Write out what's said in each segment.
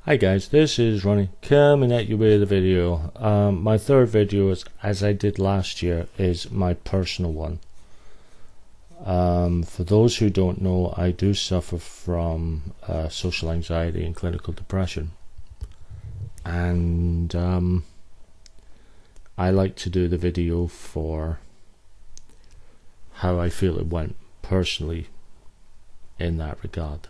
Hi guys, this is Ronnie coming at you with a video. My third video is, as I did last year, is my personal one. For those who don't know, I do suffer from social anxiety and clinical depression, and I like to do the video for how I feel it went personally in that regard.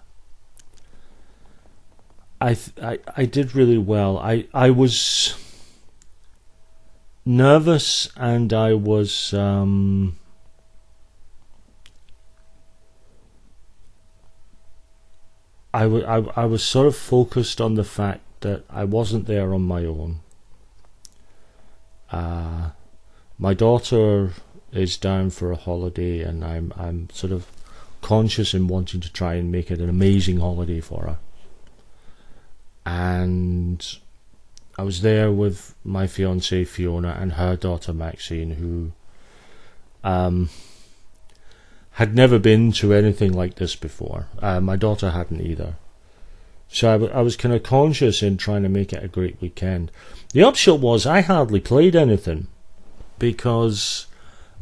I did really well. I was nervous, and I was I was sort of focused on the fact that I wasn't there on my own. My daughter is down for a holiday, and I'm sort of conscious in wanting to try and make it an amazing holiday for her. And I was there with my fiancée Fiona and her daughter Maxine, who had never been to anything like this before. My daughter hadn't either. So I was kind of conscious in trying to make it a great weekend. The upshot was I hardly played anything because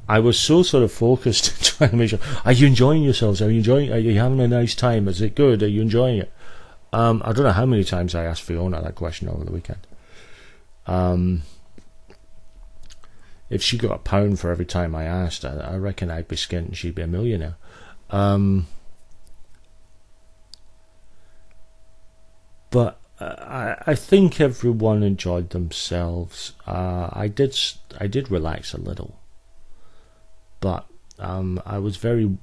I was so sort of focused trying to make sure, are you enjoying yourselves? Are you having a nice time? Is it good? Are you enjoying it? I don't know how many times I asked Fiona that question over the weekend. If she got £1 for every time I asked, I reckon I'd be skint and she'd be a millionaire. But I think everyone enjoyed themselves. I did relax a little, but I was very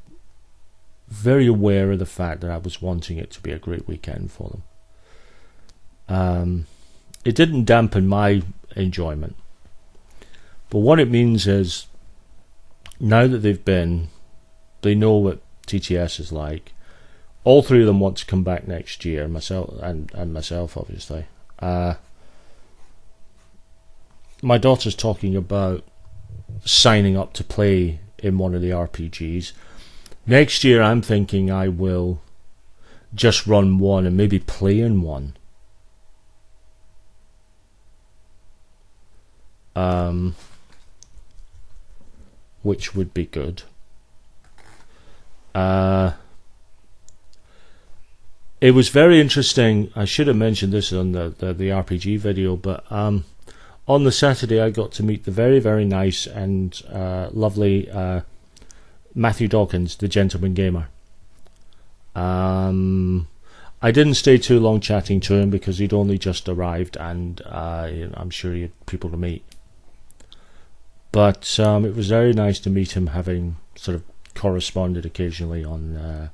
aware of the fact that I was wanting it to be a great weekend for them. It didn't dampen my enjoyment, but what it means is now that they know what TTS is like. All three of them want to come back next year, myself and myself obviously. My daughter's talking about signing up to play in one of the RPGs. Next year I'm thinking I will just run one and maybe play in one. Which would be good. It was very interesting. I should have mentioned this on the RPG video, but on the Saturday I got to meet the very, very nice and lovely Matthew Dawkins, the gentleman gamer. I didn't stay too long chatting to him because he'd only just arrived, and I'm sure he had people to meet. But it was very nice to meet him, having sort of corresponded occasionally on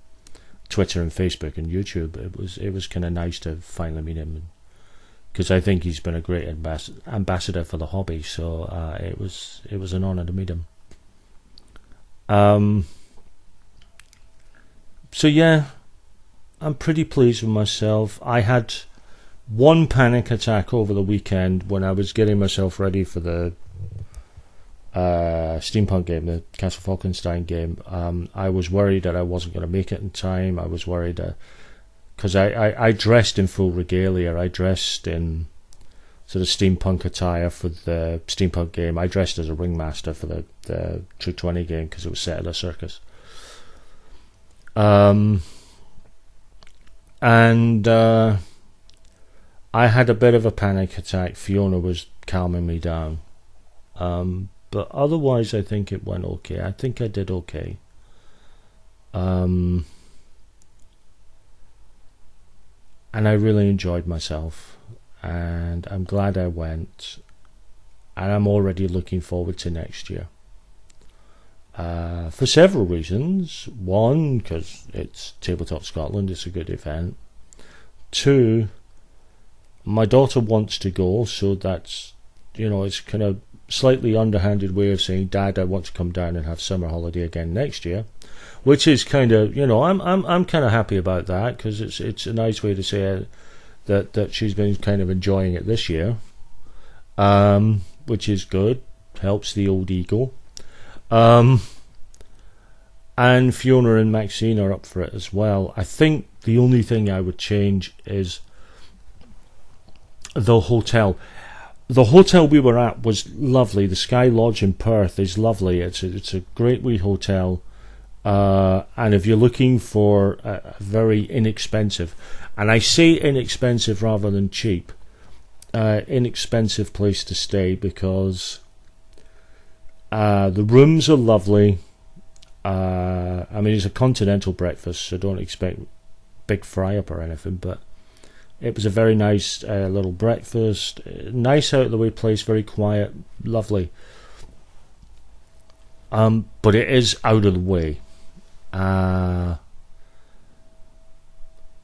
Twitter and Facebook and YouTube. It was kind of nice to finally meet him, because I think he's been a great ambassador for the hobby. So it was an honour to meet him. So yeah, I'm pretty pleased with myself. I had one panic attack over the weekend when I was getting myself ready for the steampunk game, the Castle Falkenstein game. I was worried that I wasn't going to make it in time. I was worried because I dressed in full regalia. I dressed in sort of steampunk attire for the steampunk game. I dressed as a ringmaster for the True 20 game because it was set at a circus. And I had a bit of a panic attack. Fiona was calming me down. But otherwise I think it went okay. I think I did okay. And I really enjoyed myself, and I'm glad I went, and I'm already looking forward to next year. For several reasons. One, because it's Tabletop Scotland, it's a good event. Two, my daughter wants to go, so that's, it's kind of slightly underhanded way of saying, Dad, I want to come down and have summer holiday again next year, which is kind of, I'm kind of happy about that, because it's a nice way to say that she's been kind of enjoying it this year, which is good, helps the old ego. And Fiona and Maxine are up for it as well. I think the only thing I would change is the hotel. The hotel we were at was lovely. The Sky Lodge in Perth is lovely. It's a great wee hotel. And if you're looking for a very inexpensive, and I say inexpensive rather than cheap, inexpensive place to stay, because the rooms are lovely. I mean, it's a continental breakfast, so don't expect big fry up or anything, but it was a very nice little breakfast. Nice out of the way place, very quiet, lovely. But it is out of the way. And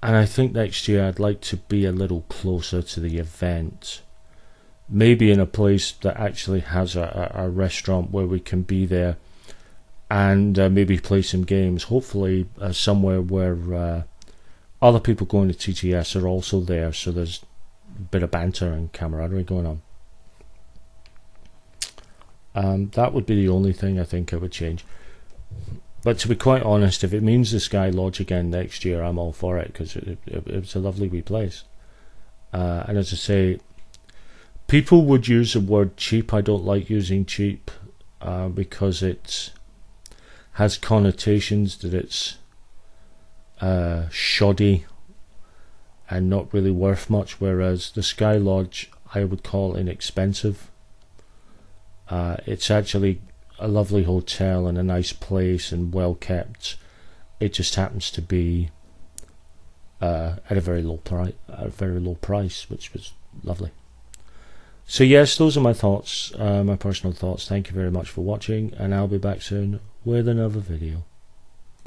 I think next year I'd like to be a little closer to the event. Maybe in a place that actually has a restaurant where we can be there and maybe play some games. Hopefully somewhere where other people going to TTS are also there, so there's a bit of banter and camaraderie going on. That would be the only thing I think I would change. But to be quite honest, if it means the Sky Lodge again next year, I'm all for it, because it's a lovely wee place. And as I say, people would use the word cheap. I don't like using cheap because it has connotations that it's shoddy and not really worth much, whereas the Sky Lodge I would call inexpensive. It's actually a lovely hotel and a nice place and well kept. It just happens to be at a very low price, which was lovely. So yes, those are my thoughts, my personal thoughts. Thank you very much for watching, and I'll be back soon with another video.